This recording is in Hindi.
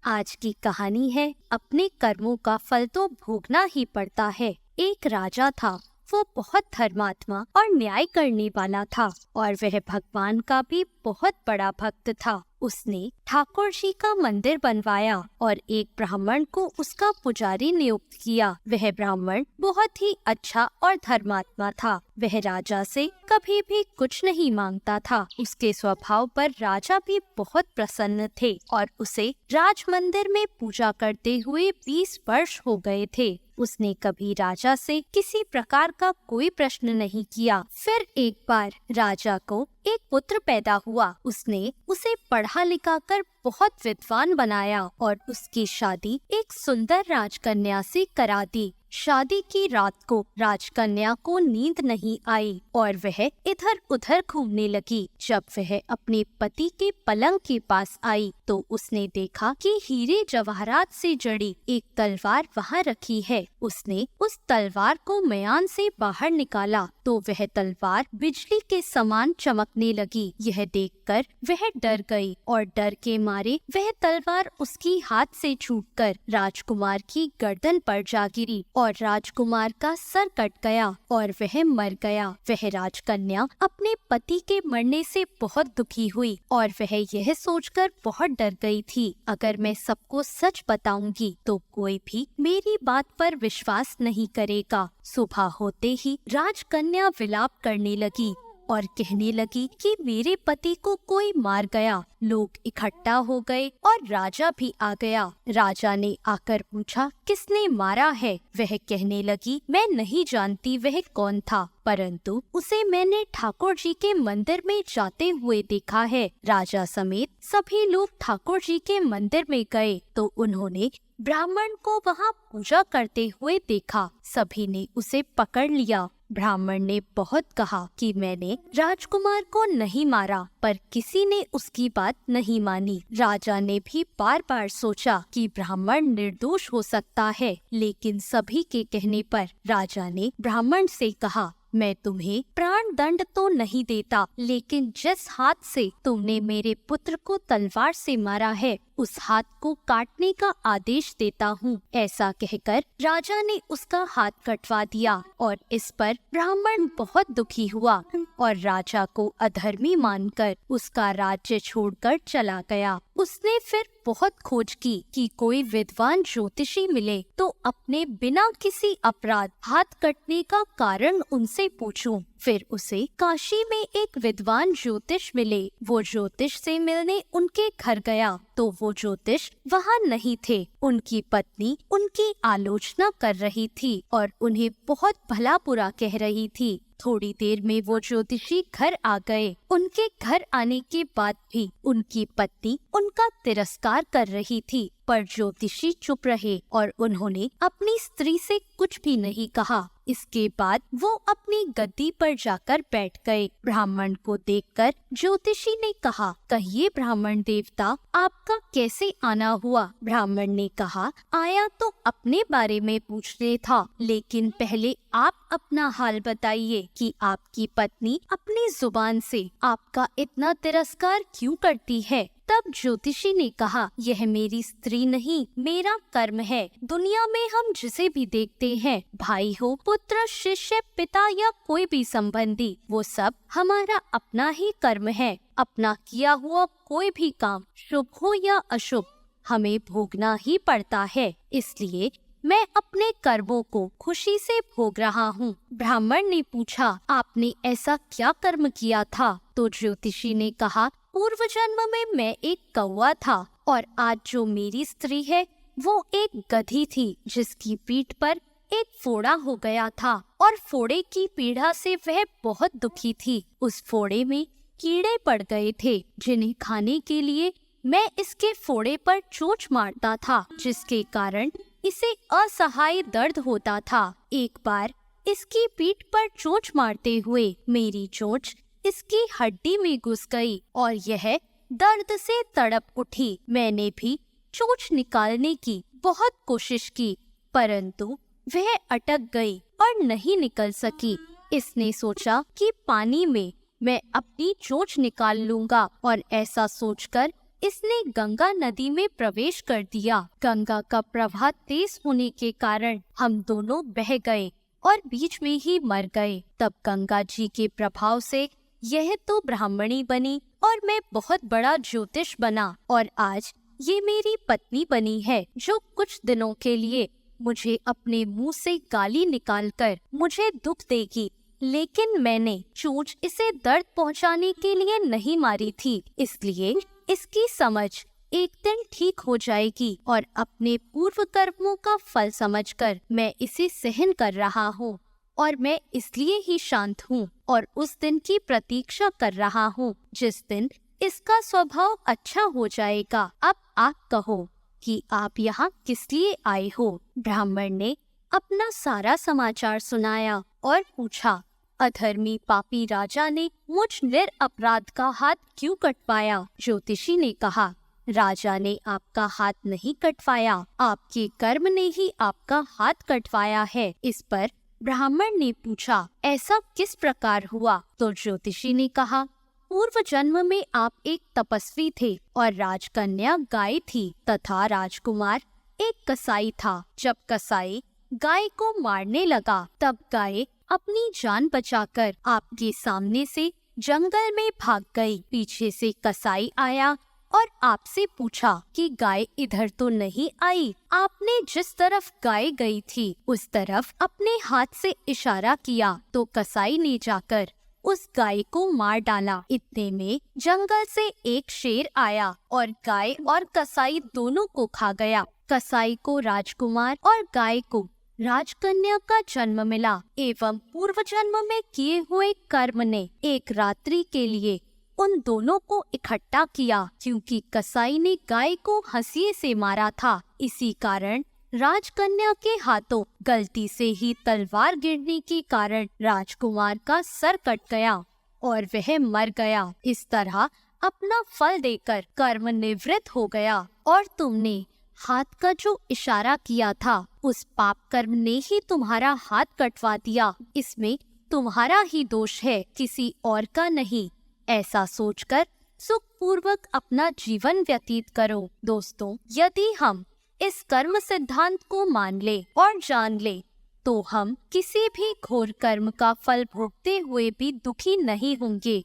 आज की कहानी है अपने कर्मों का फल तो भोगना ही पड़ता है। एक राजा था, वो बहुत धर्मात्मा और न्याय करने वाला था और वह भगवान का भी बहुत बड़ा भक्त था। उसने ठाकुर जी का मंदिर बनवाया और एक ब्राह्मण को उसका पुजारी नियुक्त किया। वह ब्राह्मण बहुत ही अच्छा और धर्मात्मा था। वह राजा से कभी भी कुछ नहीं मांगता था। उसके स्वभाव पर राजा भी बहुत प्रसन्न थे और उसे राज मंदिर में पूजा करते हुए 20 वर्ष हो गए थे। उसने कभी राजा से किसी प्रकार का कोई प्रश्न नहीं किया। फिर एक बार राजा को एक पुत्र पैदा हुआ। उसने उसे पढ़ा लिखा कर बहुत विद्वान बनाया और उसकी शादी एक सुंदर राजकन्या से करा दी। शादी की रात को राजकन्या को नींद नहीं आई और वह इधर उधर घूमने लगी। जब वह अपने पति के पलंग के पास आई तो उसने देखा कि हीरे जवाहरात से जड़ी एक तलवार वहाँ रखी है। उसने उस तलवार को मयान से बाहर निकाला तो वह तलवार बिजली के समान चमकने लगी। यह देखकर वह डर गई और डर के मारे वह तलवार उसकी हाथ से छूटकर राजकुमार की गर्दन पर जा गिरी और राजकुमार का सर कट गया और वह मर गया। वह राजकन्या अपने पति के मरने से बहुत दुखी हुई और वह यह सोचकर बहुत डर गई थी, अगर मैं सबको सच बताऊंगी तो कोई भी मेरी बात पर विश्वास नहीं करेगा। सुबह होते ही राजकन्या विलाप करने लगी और कहने लगी कि मेरे पति को कोई मार गया। लोग इकट्ठा हो गए और राजा भी आ गया। राजा ने आकर पूछा, किसने मारा है? वह कहने लगी, मैं नहीं जानती वह कौन था, परंतु उसे मैंने ठाकुर जी के मंदिर में जाते हुए देखा है। राजा समेत सभी लोग ठाकुर जी के मंदिर में गए तो उन्होंने ब्राह्मण को वहाँ पूजा करते हुए देखा। सभी ने उसे पकड़ लिया। ब्राह्मण ने बहुत कहा कि मैंने राजकुमार को नहीं मारा, पर किसी ने उसकी बात नहीं मानी। राजा ने भी बार बार सोचा कि ब्राह्मण निर्दोष हो सकता है, लेकिन सभी के कहने पर राजा ने ब्राह्मण से कहा, मैं तुम्हें प्राण दंड तो नहीं देता, लेकिन जिस हाथ से तुमने मेरे पुत्र को तलवार से मारा है उस हाथ को काटने का आदेश देता हूँ। ऐसा कहकर राजा ने उसका हाथ कटवा दिया और इस पर ब्राह्मण बहुत दुखी हुआ और राजा को अधर्मी मानकर उसका राज्य छोड़कर चला गया। उसने फिर बहुत खोज की कि कोई विद्वान ज्योतिषी मिले तो अपने बिना किसी अपराध हाथ कटने का कारण उनसे पूछूं। फिर उसे काशी में एक विद्वान ज्योतिष मिले। वो ज्योतिष से मिलने उनके घर गया तो वो ज्योतिष वहाँ नहीं थे। उनकी पत्नी उनकी आलोचना कर रही थी और उन्हें बहुत भला बुरा कह रही थी। थोड़ी देर में वो ज्योतिषी घर आ गए। उनके घर आने के बाद भी उनकी पत्नी उनका तिरस्कार कर रही थी, पर ज्योतिषी चुप रहे और उन्होंने अपनी स्त्री से कुछ भी नहीं कहा। इसके बाद वो अपनी गद्दी पर जाकर बैठ गए। ब्राह्मण को देखकर ज्योतिषी ने कहा, कहिए ब्राह्मण देवता, आपका कैसे आना हुआ? ब्राह्मण ने कहा, आया तो अपने बारे में पूछने था, लेकिन पहले आप अपना हाल बताइए कि आपकी पत्नी अपनी जुबान से आपका इतना तिरस्कार क्यों करती है। तब ज्योतिषी ने कहा, यह मेरी स्त्री नहीं, मेरा कर्म है। दुनिया में हम जिसे भी देखते हैं, भाई हो, पुत्र, शिष्य, पिता या कोई भी संबंधी, वो सब हमारा अपना ही कर्म है। अपना किया हुआ कोई भी काम, शुभ हो या अशुभ, हमें भोगना ही पड़ता है। इसलिए मैं अपने कर्मों को खुशी से भोग रहा हूँ। ब्राह्मण ने पूछा, आपने ऐसा क्या कर्म किया था? तो ज्योतिषी ने कहा, पूर्व जन्म में मैं एक कौवा था और आज जो मेरी स्त्री है वो एक गधी थी, जिसकी पीठ पर एक फोड़ा हो गया था और फोड़े की पीड़ा से वह बहुत दुखी थी। उस फोड़े में कीड़े पड़ गए थे, जिन्हें खाने के लिए मैं इसके फोड़े पर चोंच मारता था, जिसके कारण इसे असहाय दर्द होता था। एक बार इसकी पीठ पर चोंच मारते हुए मेरी चोंच इसकी हड्डी में घुस गई और यह दर्द से तड़प उठी। मैंने भी चोंच निकालने की बहुत कोशिश की, परंतु वह अटक गई और नहीं निकल सकी। इसने सोचा कि पानी में मैं अपनी चोंच निकाल लूंगा और ऐसा सोचकर इसने गंगा नदी में प्रवेश कर दिया। गंगा का प्रवाह तेज होने के कारण हम दोनों बह गए और बीच में ही मर गए। तब गंगा जी के प्रभाव से यह तो ब्राह्मणी बनी और मैं बहुत बड़ा ज्योतिष बना, और आज ये मेरी पत्नी बनी है, जो कुछ दिनों के लिए मुझे अपने मुंह से गाली निकालकर मुझे दुख देगी। लेकिन मैंने चोंच इसे दर्द पहुंचाने के लिए नहीं मारी थी, इसलिए इसकी समझ एक दिन ठीक हो जाएगी और अपने पूर्व कर्मों का फल समझकर मैं इसे सहन कर रहा हूँ, और मैं इसलिए ही शांत हूँ और उस दिन की प्रतीक्षा कर रहा हूँ जिस दिन इसका स्वभाव अच्छा हो जाएगा। अब आप कहो कि आप यहाँ किस लिए आए हो? ब्राह्मण ने अपना सारा समाचार सुनाया और पूछा, अधर्मी पापी राजा ने मुझ निरपराध का हाथ क्यों कटवाया? ज्योतिषी ने कहा, राजा ने आपका हाथ नहीं कटवाया, आपके कर्म ने ही आपका हाथ कटवाया है। इस पर ब्राह्मण ने पूछा, ऐसा किस प्रकार हुआ? तो ज्योतिषी ने कहा, पूर्व जन्म में आप एक तपस्वी थे और राजकन्या गाय थी तथा राजकुमार एक कसाई था। जब कसाई गाय को मारने लगा तब गाय अपनी जान बचाकर आपके सामने से जंगल में भाग गई। पीछे से कसाई आया और आपसे पूछा कि गाय इधर तो नहीं आई। आपने जिस तरफ गाय गई थी उस तरफ अपने हाथ से इशारा किया तो कसाई ने जाकर उस गाय को मार डाला। इतने में जंगल से एक शेर आया और गाय और कसाई दोनों को खा गया। कसाई को राजकुमार और गाय को राजकन्या का जन्म मिला एवं पूर्व जन्म में किए हुए कर्म ने एक रात्रि के लिए उन दोनों को इकट्ठा किया। क्योंकि कसाई ने गाय को हंसिए से मारा था, इसी कारण राजकन्या के हाथों गलती से ही तलवार गिरने के कारण राजकुमार का सर कट गया और वह मर गया। इस तरह अपना फल देकर कर्म निवृत्त हो गया, और तुमने हाथ का जो इशारा किया था उस पाप कर्म ने ही तुम्हारा हाथ कटवा दिया। इसमें तुम्हारा ही दोष है, किसी और का नहीं। ऐसा सोचकर सुखपूर्वक अपना जीवन व्यतीत करो। दोस्तों, यदि हम इस कर्म सिद्धांत को मान ले और जान ले तो हम किसी भी घोर कर्म का फल भोगते हुए भी दुखी नहीं होंगे।